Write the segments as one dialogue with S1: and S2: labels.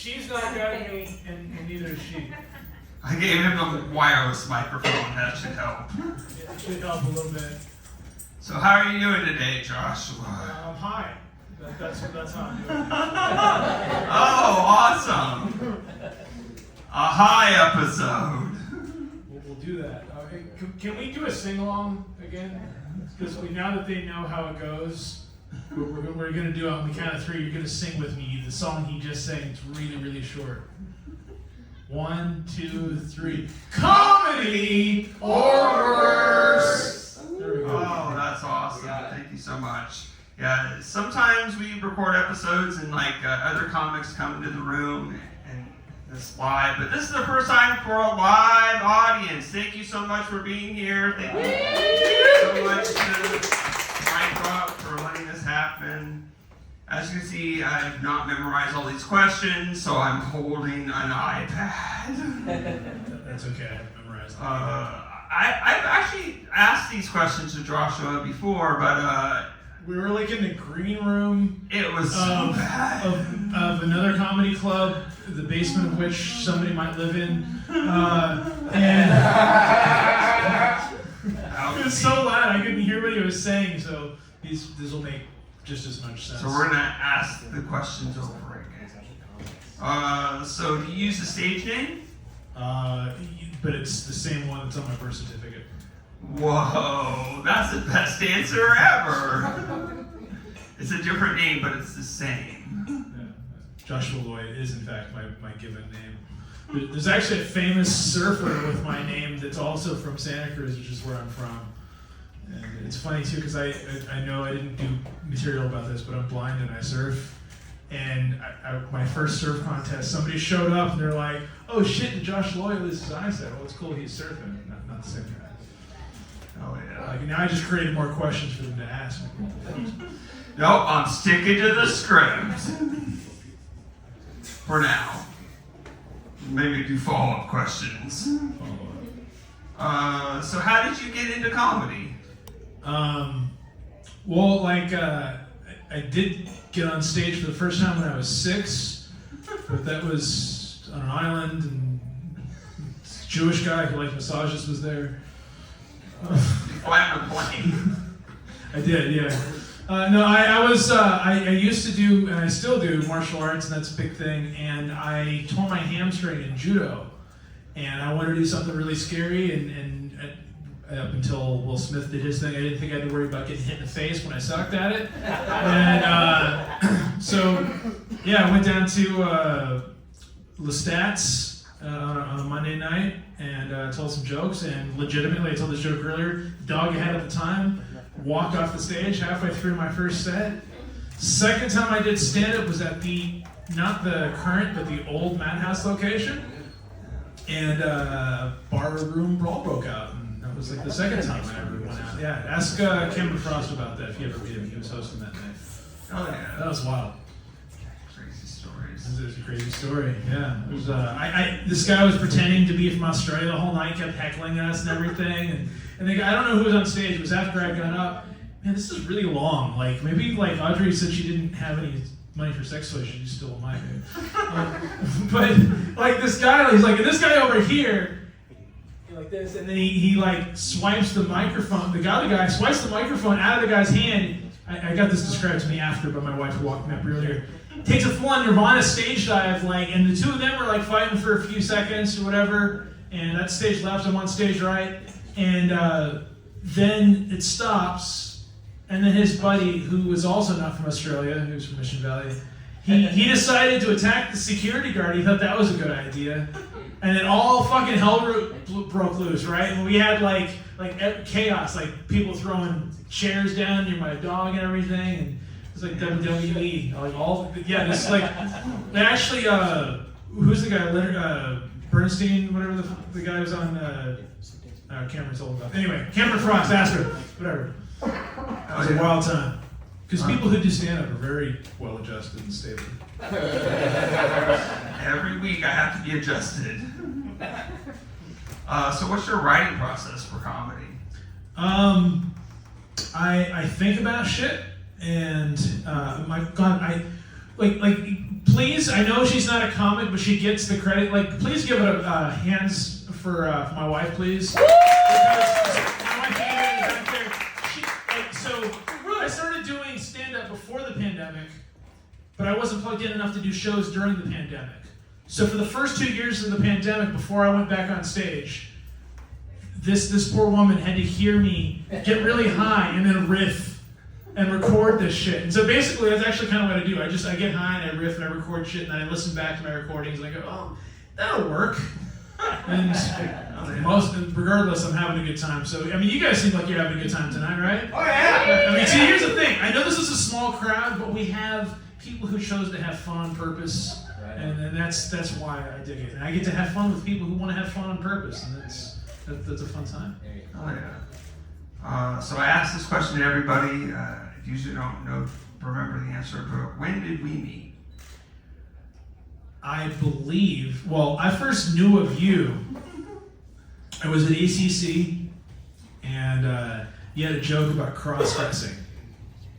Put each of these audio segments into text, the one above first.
S1: She's not guiding me, and neither is she.
S2: I gave him a wireless microphone. That should help.
S1: It should help a little bit.
S2: So how are you doing today, Joshua?
S1: I'm high. That's how I'm doing.
S2: Oh, awesome! A high episode.
S1: We'll do that. Okay, can we do a sing-along again? Because now that they know how it goes, we're going to do it on the count of 3. You're going to sing with me the song he just sang. It's really, really short. 1, 2, 3. Comedy or worse. There we go.
S2: Oh, that's awesome. Thank you so much. Yeah, sometimes we record episodes and other comics come into the room and it's live, but this is the first time for a live audience. Thank you so much for being here. Thank you so much to Mike Rock for letting this happen. As you can see, I've not memorized all these questions, so I'm holding an iPad.
S1: That's okay. I haven't memorized them.
S2: I've actually asked these questions to Joshua before, but
S1: we were in the green room.
S2: It was so bad.
S1: Of another comedy club, the basement of which somebody might live in. And it was so loud I couldn't hear what he was saying, so this will make just as much sense.
S2: So we're going to ask the questions over again. So do you use the stage name?
S1: But it's the same one that's on my birth certificate.
S2: Whoa, that's the best answer ever. It's a different name, but it's the same.
S1: Yeah. Joshua Loya is, in fact, my given name. There's actually a famous surfer with my name that's also from Santa Cruz, which is where I'm from. And it's funny, too, because I know I didn't do material about this, but I'm blind and I surf. And my first surf contest, somebody showed up and they're like, "Oh shit, did Josh Loya lose his eyesight?" Well, it's cool, he's surfing. Not the same guy.
S2: Oh, yeah.
S1: Now I just created more questions for them to ask.
S2: No, I'm sticking to the script. For now. Maybe do follow-up questions. So how did you get into comedy?
S1: Well, I did get on stage for the first time when I was 6, but that was on an island, and this Jewish guy who liked massages was there.
S2: Flying a plane.
S1: I did, yeah. No, I used to do, and I still do, martial arts, and that's a big thing, and I tore my hamstring in judo, and I wanted to do something really scary, and up until Will Smith did his thing, I didn't think I had to worry about getting hit in the face when I sucked at it. And so, yeah, I went down to Lestat's on a Monday night and told some jokes. And legitimately, I told this joke earlier, the dog I had at the time walked off the stage halfway through my first set. Second time I did stand-up was at not the current, but the old Madhouse location. And barroom brawl broke out. That was the second time I ever went out. Yeah, ask Cameron Frost about that if you ever meet him. He was hosting that night.
S2: Oh, yeah.
S1: That was wild.
S2: Crazy stories.
S1: It was a crazy story, yeah. It was, this guy was pretending to be from Australia the whole night, kept heckling us and everything. And I don't know who was on stage. It was after I got up. Man, this is really long. Maybe Audrey said she didn't have any money for sex toys. She stole mine. But this guy, he's and this guy over here, like this, and then he swipes the microphone. The guy swipes the microphone out of the guy's hand. I got this described to me after, but my wife walked me up earlier. Takes a full-on Nirvana stage dive, and the two of them are fighting for a few seconds or whatever. And that's stage left. I'm on stage right, and then it stops. And then his buddy, who was also not from Australia, who was from Mission Valley, he decided to attack the security guard. He thought that was a good idea. And then all fucking hell broke loose, right? And we had chaos, people throwing chairs down near my dog and everything, and it was WWE, they actually, who's the guy, Leonard Bernstein, whatever the guy was on, Cameron's old enough. Anyway, Cameron Frost, ask her, whatever. That was a wild time. Because people who do stand-up are very well-adjusted and stable.
S2: Every week I have to be adjusted. So what's your writing process for comedy?
S1: I think about shit, and my God, please, I know she's not a comic, but she gets the credit. Like, please give it a hands for my wife, please. Because my wife back there, so I started doing stand-up before the pandemic, but I wasn't plugged in enough to do shows during the pandemic. So for the first 2 years of the pandemic, before I went back on stage, this poor woman had to hear me get really high and then riff and record this shit. And so basically, that's actually kind of what I do. I get high and I riff and I record shit, and then I listen back to my recordings and I go, oh, that'll work. And regardless, I'm having a good time. So, I mean, you guys seem like you're having a good time tonight, right?
S3: Oh, yeah.
S1: I mean, see, here's the thing. I know this is a small crowd, but we have people who chose to have fun on purpose, and that's why I dig it. And I get to have fun with people who want to have fun on purpose, and that's a fun time.
S2: Oh, yeah. So I asked this question to everybody. Usually don't remember the answer, but when did we meet?
S1: I believe, well, I first knew of you. I was at ACC, and you had a joke about cross-dressing.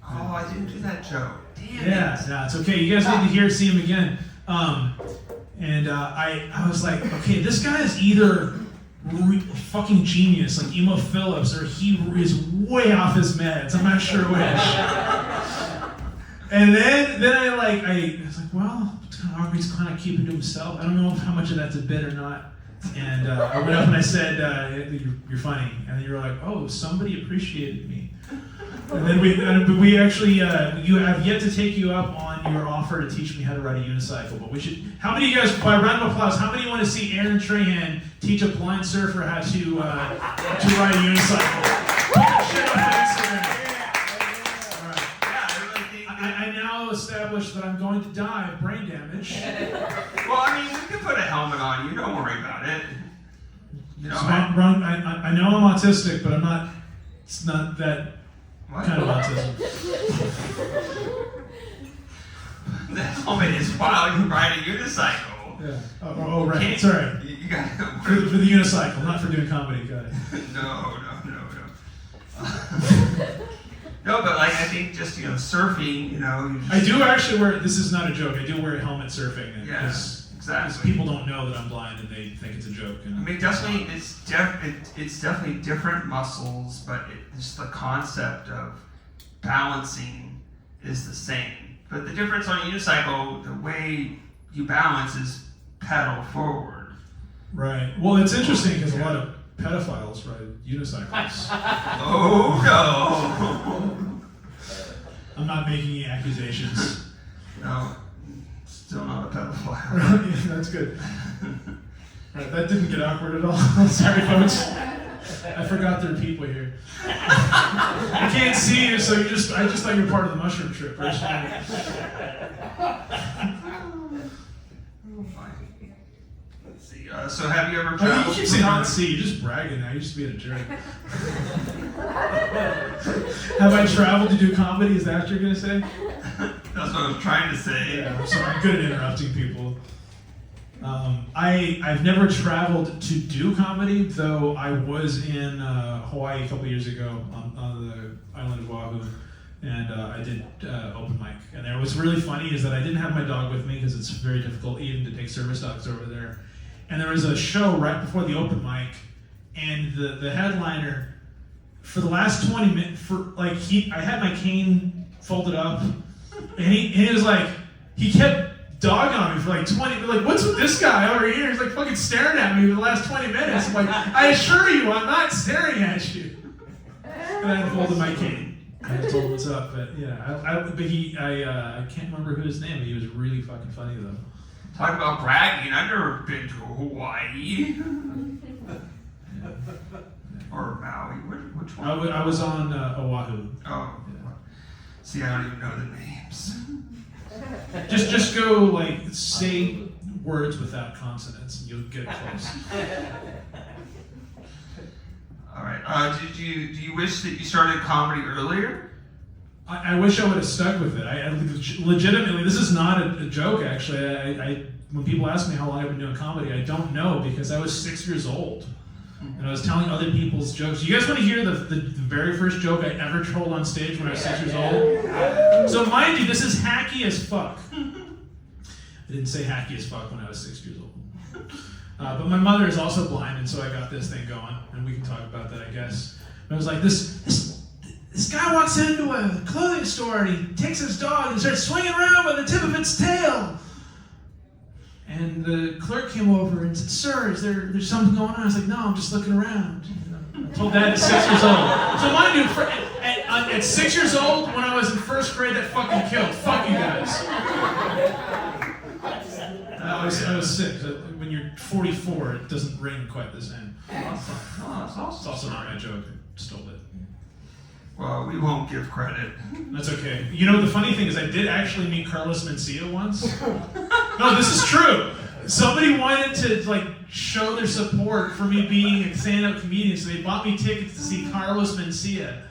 S2: Oh, I didn't do that joke. Damn
S1: Yeah,
S2: it.
S1: no, it's okay. You guys need to see him again. And I was like, okay, this guy is either fucking genius, like Emo Phillips, or he is way off his meds. I'm not sure which. And then I was like, well, it's kind of awkward. He's kind of keeping to himself. I don't know how much of that's a bit or not. And I went up and I said, you're funny. And then you were like, oh, somebody appreciated me. And then we actually, you have yet to take you up on your offer to teach me how to ride a unicycle. But we should, how many of you guys, by round of applause, how many want to see Aaron Trahan teach a blind surfer how to ride a unicycle? Share it on Instagram. All right.
S2: Yeah, I really think.
S1: I now established that I'm going to die of brain damage.
S2: Well, I mean, we can put a helmet on you. Don't worry about it. You know,
S1: So I know I'm autistic, but I'm not. It's not that
S2: what?
S1: kind of autism.
S2: The helmet is while you ride a unicycle.
S1: Yeah. Oh right. Sorry.
S2: You got
S1: For the unicycle, not for doing comedy. Got it.
S2: No. No, but like I think just surfing, you just,
S1: I do actually wear. This is not a joke. I do wear a helmet surfing.
S2: Yeah,
S1: because
S2: exactly.
S1: people don't know that I'm blind and they think it's a joke.
S2: I mean, definitely, it's definitely different muscles, but just the concept of balancing is the same. But the difference on a unicycle, the way you balance is pedal forward.
S1: Right. Well, it's interesting because a lot of pedophiles ride unicycles.
S2: Oh no!
S1: I'm not making any accusations.
S2: No, still not a pedophile.
S1: Yeah, that's good. Right, that didn't get awkward at all. Sorry, folks. I forgot there are people here. I can't see you, so I just thought you were part of the mushroom trip. Let's
S2: see. So have you ever
S1: I mean,
S2: traveled?
S1: you keep saying not see. You're just bragging now. You're just being a jerk. Have I traveled to do comedy? Is that what you're gonna say?
S2: That's what I was trying to say.
S1: Yeah, I'm sorry. I'm good at interrupting people. I've never traveled to do comedy, though I was in Hawaii a couple years ago on the island of Oahu, and I did open mic. And there was really funny is that I didn't have my dog with me because it's very difficult even to take service dogs over there. And there was a show right before the open mic, and the headliner, for the last 20 minutes, I had my cane folded up, and he was like, he kept dogging on me for like 20, like, what's with this guy over here? He's like fucking staring at me for the last 20 minutes. I'm like, I assure you, I'm not staring at you. And I folded my cane. I told him what's up, but yeah, I can't remember who his name, but he was really fucking funny though.
S2: Talk about bragging. I've never been to Hawaii. Or Maui. Which one?
S1: I was on Oahu.
S2: Oh. Yeah. See, I don't even know the names.
S1: Just go like say words without consonants and you'll get close.
S2: All right. Do you wish that you started comedy earlier?
S1: I wish I would have stuck with it. I legitimately, this is not a joke. Actually, I when people ask me how long I've been doing comedy, I don't know because I was 6 years old and I was telling other people's jokes. You guys want to hear the very first joke I ever told on stage when I was 6 years old? So mind you, this is hacky as fuck. didn't say hacky as fuck when I was 6 years old. But my mother is also blind, and so I got this thing going, and we can talk about that, I guess. But I was like, this guy walks into a clothing store, and he takes his dog and starts swinging around by the tip of its tail. And the clerk came over and said, "Sir, there's something going on?" I was like, "No, I'm just looking around." I told that at 6 years old. So mind you, at 6 years old, when I was in first grade, that fucking killed. Fuck you guys. I was 6. When you're 44, it doesn't ring quite the same. It's also not my joke. I stole it.
S2: Well, we won't give credit.
S1: That's okay. You know, the funny thing is I did actually meet Carlos Mencia once. No, this is true. Somebody wanted to show their support for me being a stand-up comedian, so they bought me tickets to see Carlos Mencia.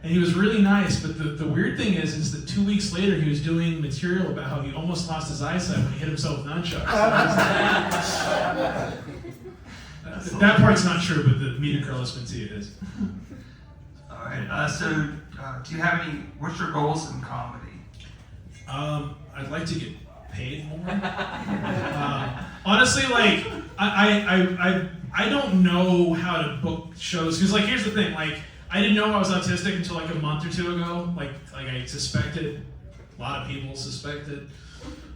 S1: And he was really nice, but the weird thing is that 2 weeks later he was doing material about how he almost lost his eyesight when he hit himself with nunchucks. That part's not true, but the meeting Carlos Mencia is.
S2: All right. So, do you have any? What's your goals in comedy?
S1: I'd like to get paid more. Honestly, I don't know how to book shows because here's the thing, I didn't know I was autistic until a month or two ago. I suspected. A lot of people suspected.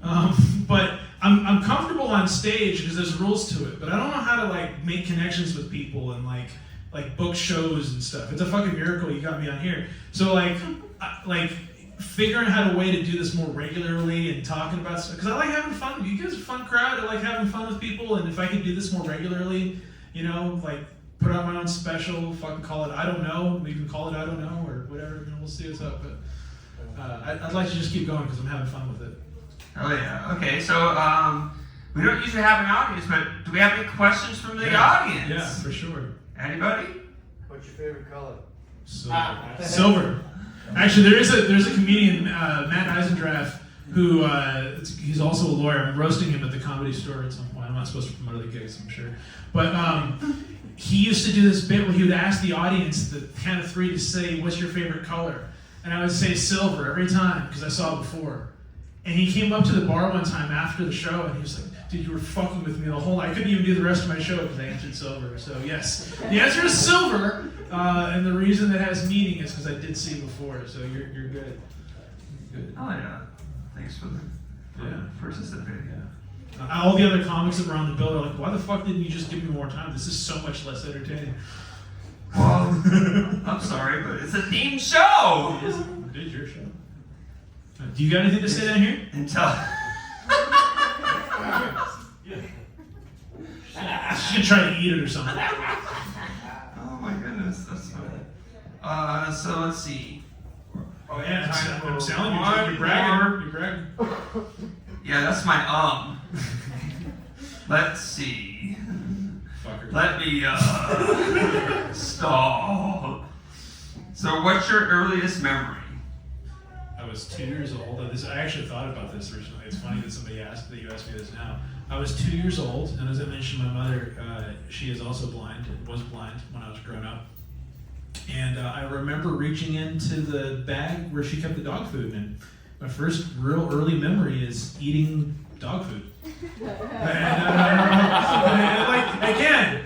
S1: But I'm comfortable on stage because there's rules to it. But I don't know how to make connections with people and book shows and stuff. It's a fucking miracle you got me on here. So figuring out a way to do this more regularly and talking about stuff, because I like having fun. You guys are a fun crowd. I like having fun with people, and if I could do this more regularly, put out my own special, fucking call it I Don't Know. We can call it I Don't Know or whatever. We'll see what's up. But I'd like to just keep going because I'm having fun with it.
S2: Oh yeah. Okay. So we don't usually have an audience, but do we have any questions from the audience?
S1: Yeah, for sure.
S2: Anybody?
S3: What's your favorite color?
S1: Silver. Actually, there's a comedian, Matt Eisendrath, who he's also a lawyer. I'm roasting him at the Comedy Store at some point. I'm not supposed to promote other gigs, I'm sure. But he used to do this bit where he would ask the audience, the count of 3, to say, "What's your favorite color?" And I would say silver every time because I saw it before. And he came up to the bar one time after the show and he was like, "Dude, you were fucking with me the whole night. I couldn't even do the rest of my show because I answered silver." So yes, the answer is silver. And the reason that has meaning is because I did see before. So you're good. You're good.
S2: Oh yeah. Thanks for participating.
S1: Yeah. All the other comics that were on the bill are like, "Why the fuck didn't you just give me more time? This is so much less entertaining."
S2: Well, I'm sorry, but it's a themed show.
S1: It is your show. Do you got anything to say down here? She's gonna try to eat it or something.
S2: Oh my goodness, that's funny. So let's see.
S1: Oh yeah, I'm telling you, you're bragging. You're bragging.
S2: Yeah, that's my Let's see.
S1: Fucker.
S2: Let me stall. So what's your earliest memory?
S1: I was 2 years old. I actually thought about this recently. It's funny that you asked me this now. I was 2 years old, and as I mentioned, my mother, she is also blind, and was blind when I was growing up. And I remember reaching into the bag where she kept the dog food, and my first real early memory is eating dog food. Again,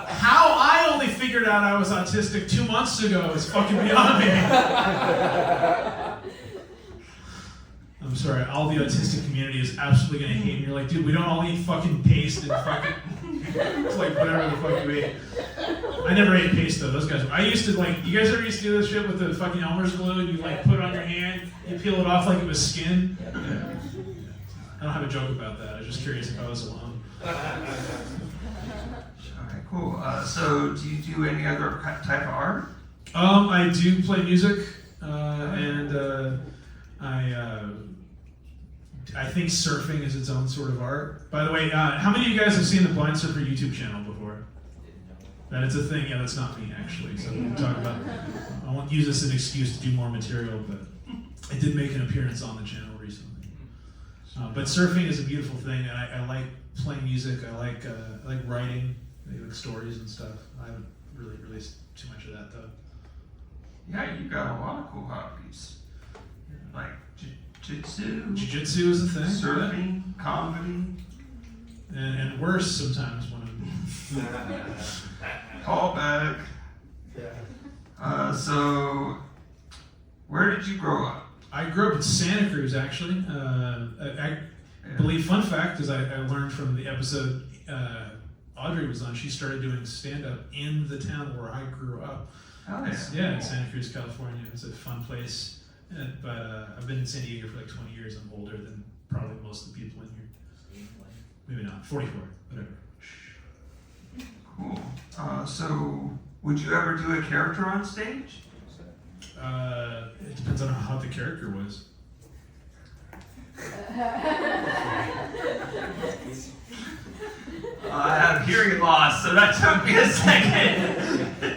S1: how I only figured out I was autistic 2 months ago is fucking beyond me. I'm sorry, all the autistic community is absolutely gonna hate me. You're like, dude, we don't all eat fucking paste and fucking it's whatever the fuck you ate. I never ate paste though. Those guys. I used to you guys ever used to do this shit with the fucking Elmer's glue and you put it on your hand, you peel it off like it was skin. Yeah. I don't have a joke about that. I was just curious if I was alone.
S2: Okay, cool. So do you do any other type of art?
S1: I do play music, and I think surfing is its own sort of art. By the way, how many of you guys have seen the Blind Surfer YouTube channel before? That it's a thing. Yeah, that's not me actually. So we can talk about. I won't use this as an excuse to do more material, but I did make an appearance on the channel recently. But surfing is a beautiful thing, and I like playing music. I like writing, like stories and stuff. I haven't really released too much of that though.
S2: Yeah, you got a lot of cool hobbies. Like Jiu-jitsu.
S1: Jiu-jitsu is a thing.
S2: Surfing, comedy.
S1: And worse sometimes when
S2: Callback.
S3: Yeah.
S2: So, where did you grow up?
S1: I grew up in Santa Cruz, actually. I believe, fun fact, as I learned from the episode Audrey was on, she started doing stand-up in the town where I grew up.
S2: Oh, yeah.
S1: Yeah, in Santa Cruz, California. It's a fun place. But I've been in San Diego for like 20 years. I'm older than probably most of the people in here. Maybe not. 44, whatever.
S2: Cool. So, would you ever do a character on stage?
S1: It depends on how the character was.
S2: I have hearing loss, so that took me a second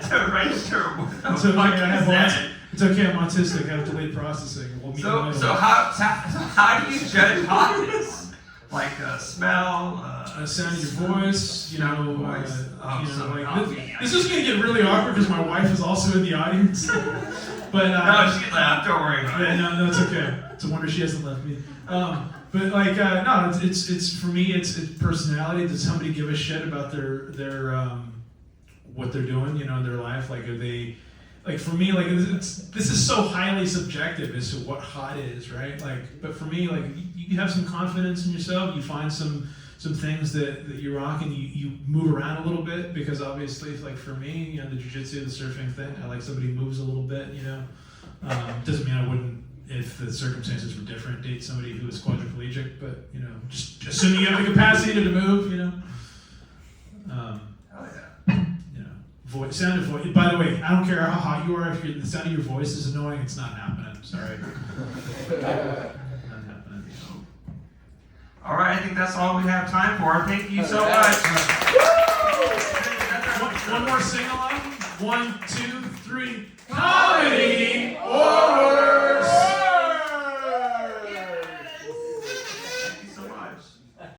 S2: to register what the
S1: It's okay,
S2: fuck
S1: I have
S2: is that?
S1: it's okay, I'm autistic. I have delayed processing. We'll meet in the
S2: So
S1: middle.
S2: how do you judge hotness? Like smell?
S1: Sound of your voice, you know,
S2: Sound of voice.
S1: this is going to get really awkward because my wife is also in the audience. But
S2: No, she laughed. Don't worry about
S1: yeah,
S2: it.
S1: no, it's okay. It's a wonder she hasn't left me. But like, no, it's for me, it's personality. Does somebody give a shit about their what they're doing? You know, in their life. Like, are they? Like for me, like this is so highly subjective as to what hot is, right? Like, but for me, like you have some confidence in yourself. You find some things that you rock, and you move around a little bit because obviously, like for me, you know, the jiu-jitsu, the surfing thing, I like somebody who moves a little bit. You know, doesn't mean I wouldn't, if the circumstances were different, date somebody who is quadriplegic. But you know, just assuming you have the capacity to move, you know.
S2: Oh yeah.
S1: Sound of voice. By the way, I don't care how hot you are. If the sound of your voice is annoying, it's not happening. Sorry. Not happening.
S2: All right, I think that's all we have time for. Thank you so much.
S1: One more sing along. 1, 2.